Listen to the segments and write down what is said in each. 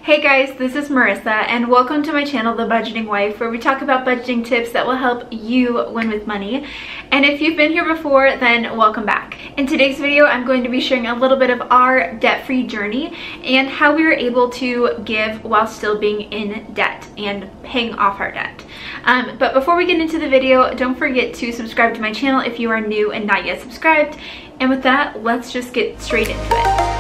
Hey guys, this is Marissa and welcome to my channel, The Budgeting Wife, where we talk about budgeting tips that will help you win with money. And if you've been here before, then welcome back. In today's video, I'm going to be sharing a little bit of our debt-free journey and how we were able to give while still being in debt and paying off our debt. But before we get into the video, don't forget to subscribe to my channel if you are new and not yet subscribed. And with that, let's just get straight into it.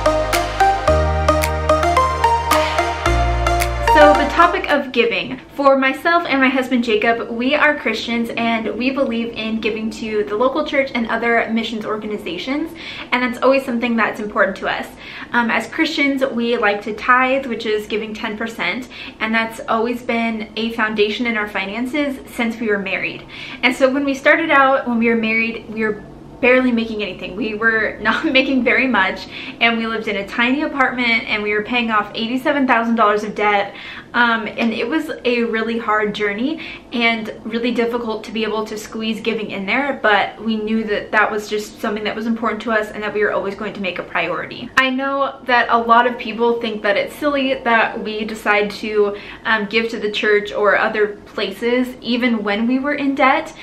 So the topic of giving. For myself and my husband Jacob, we are Christians and we believe in giving to the local church and other missions organizations, and that's always something that's important to us. As Christians, we like to tithe, which is giving 10%, and that's always been a foundation in our finances since we were married. And so when we started out, when we were married, we were barely making anything. We were not making very much, and we lived in a tiny apartment and we were paying off $87,000 of debt. And it was a really hard journey and really difficult to be able to squeeze giving in there, but we knew that that was just something that was important to us and that we were always going to make a priority. I know that a lot of people think that it's silly that we decide to give to the church or other places even when we were in debt.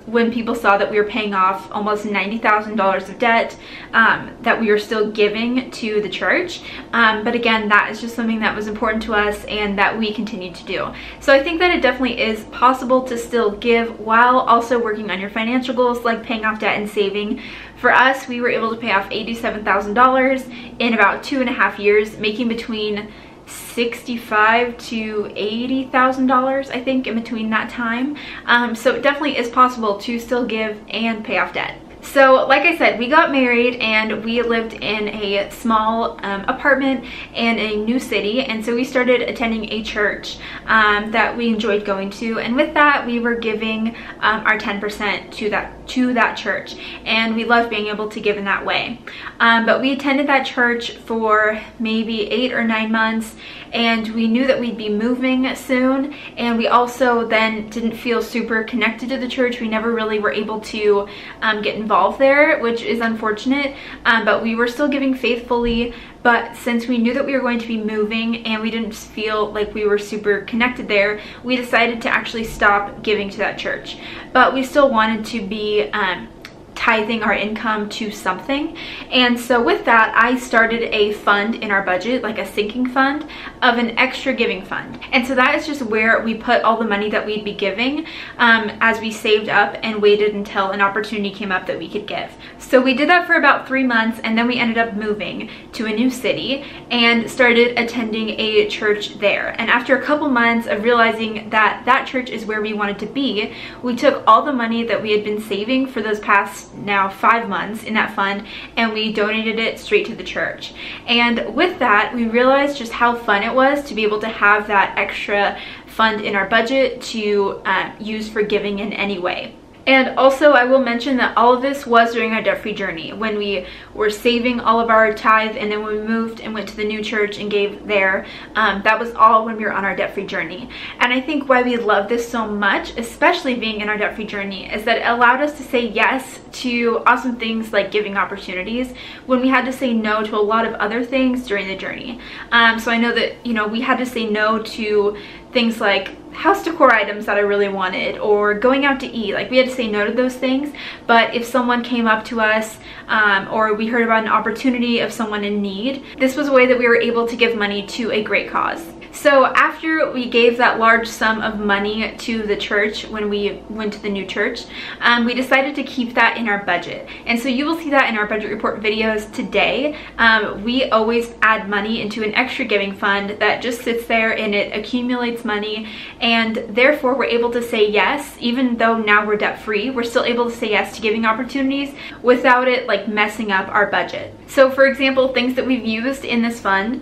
When people saw that we were paying off almost $90,000 of debt, that we were still giving to the church. But again, that is just something that was important to us and that we continue to do. So I think that it definitely is possible to still give while also working on your financial goals, like paying off debt and saving. For us, we were able to pay off $87,000 in about 2.5 years, making between $65,000 to $80,000, I think, in between that time. So it definitely is possible to still give and pay off debt. So like I said, we got married and we lived in a small apartment in a new city, and so we started attending a church that we enjoyed going to, and with that we were giving our 10% to that church, and we loved being able to give in that way. But we attended that church for maybe 8 or 9 months, and we knew that we'd be moving soon, and we also then didn't feel super connected to the church. We never really were able to get involved there, which is unfortunate, but we were still giving faithfully. But since we knew that we were going to be moving and we didn't feel like we were super connected there, we decided to actually stop giving to that church. But we still wanted to be tithing our income to something, and so with that I started a fund in our budget, like a sinking fund of an extra giving fund. And so that is just where we put all the money that we'd be giving as we saved up and waited until an opportunity came up that we could give. So we did that for about 3 months, and then we ended up moving to a new city and started attending a church there. And after a couple months of realizing that that church is where we wanted to be, we took all the money that we had been saving for those past now 5 months in that fund, and we donated it straight to the church. And with that, we realized just how fun it was to be able to have that extra fund in our budget to use for giving in any way. And also, I will mention that all of this was during our debt-free journey, when we were saving all of our tithe, and then when we moved and went to the new church and gave there. That was all when we were on our debt-free journey. And I think why we love this so much, especially being in our debt-free journey, is that it allowed us to say yes to awesome things like giving opportunities when we had to say no to a lot of other things during the journey. So I know that, you know, we had to say no to things like house decor items that I really wanted, or going out to eat. Like, we had to say no to those things. But if someone came up to us or we heard about an opportunity of someone in need, this was a way that we were able to give money to a great cause. So after we gave that large sum of money to the church when we went to the new church, we decided to keep that in our budget. And so you will see that in our budget report videos today. We always add money into an extra giving fund that just sits there and it accumulates money, and therefore we're able to say yes. Even though now we're debt free, we're still able to say yes to giving opportunities without it like messing up our budget. So for example, things that we've used in this fund,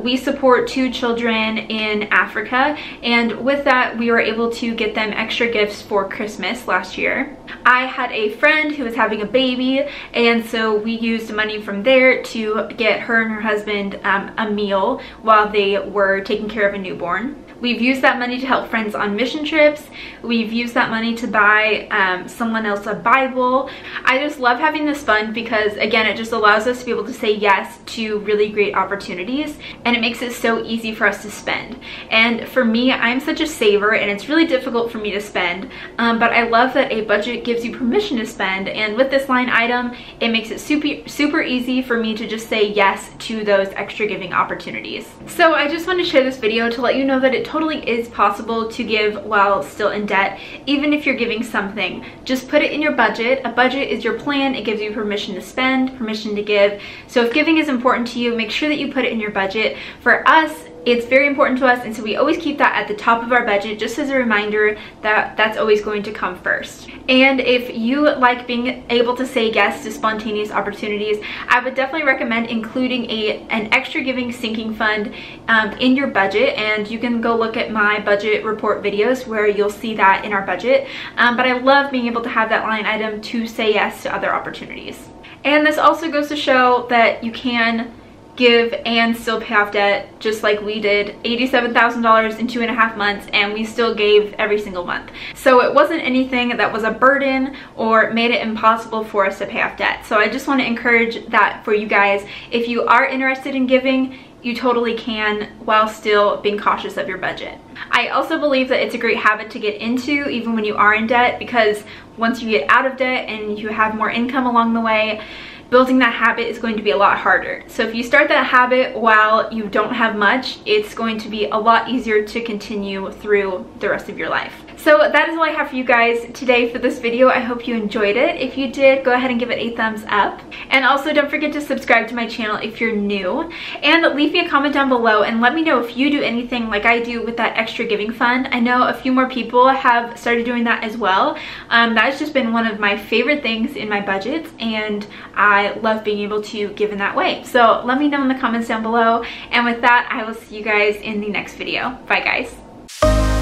we support 2 children in Africa, and with that we were able to get them extra gifts for Christmas last year. I had a friend who was having a baby, and so we used money from there to get her and her husband a meal while they were taking care of a newborn. We've used that money to help friends on mission trips. We've used that money to buy someone else a Bible. I just love having this fund because, again, it just allows us to be able to say yes to really great opportunities, and it makes it so easy for us to spend. And for me, I'm such a saver, and it's really difficult for me to spend, but I love that a budget gives you permission to spend, and with this line item, it makes it super easy for me to just say yes to those extra giving opportunities. So I just want to share this video to let you know that it totally is possible to give while still in debt, even if you're giving something. Just put it in your budget. A budget is your plan. It gives you permission to spend, permission to give. So if giving is important to you, make sure that you put it in your budget. For us, it's very important to us, and so we always keep that at the top of our budget, just as a reminder that that's always going to come first. And if you like being able to say yes to spontaneous opportunities, I would definitely recommend including an extra giving sinking fund in your budget, and you can go look at my budget report videos where you'll see that in our budget. But I love being able to have that line item to say yes to other opportunities. And this also goes to show that you can give and still pay off debt, just like we did. $87,000 in 2.5 months, and we still gave every single month. So it wasn't anything that was a burden or made it impossible for us to pay off debt. So I just want to encourage that for you guys. If you are interested in giving, you totally can while still being cautious of your budget. I also believe that it's a great habit to get into even when you are in debt, because once you get out of debt and you have more income along the way, building that habit is going to be a lot harder. So if you start that habit while you don't have much, it's going to be a lot easier to continue through the rest of your life. So that is all I have for you guys today for this video. I hope you enjoyed it. If you did, go ahead and give it a thumbs up. And also don't forget to subscribe to my channel if you're new. And leave me a comment down below and let me know if you do anything like I do with that extra giving fund. I know a few more people have started doing that as well. That's just been one of my favorite things in my budgets, and I love being able to give in that way. So let me know in the comments down below. And with that, I will see you guys in the next video. Bye guys.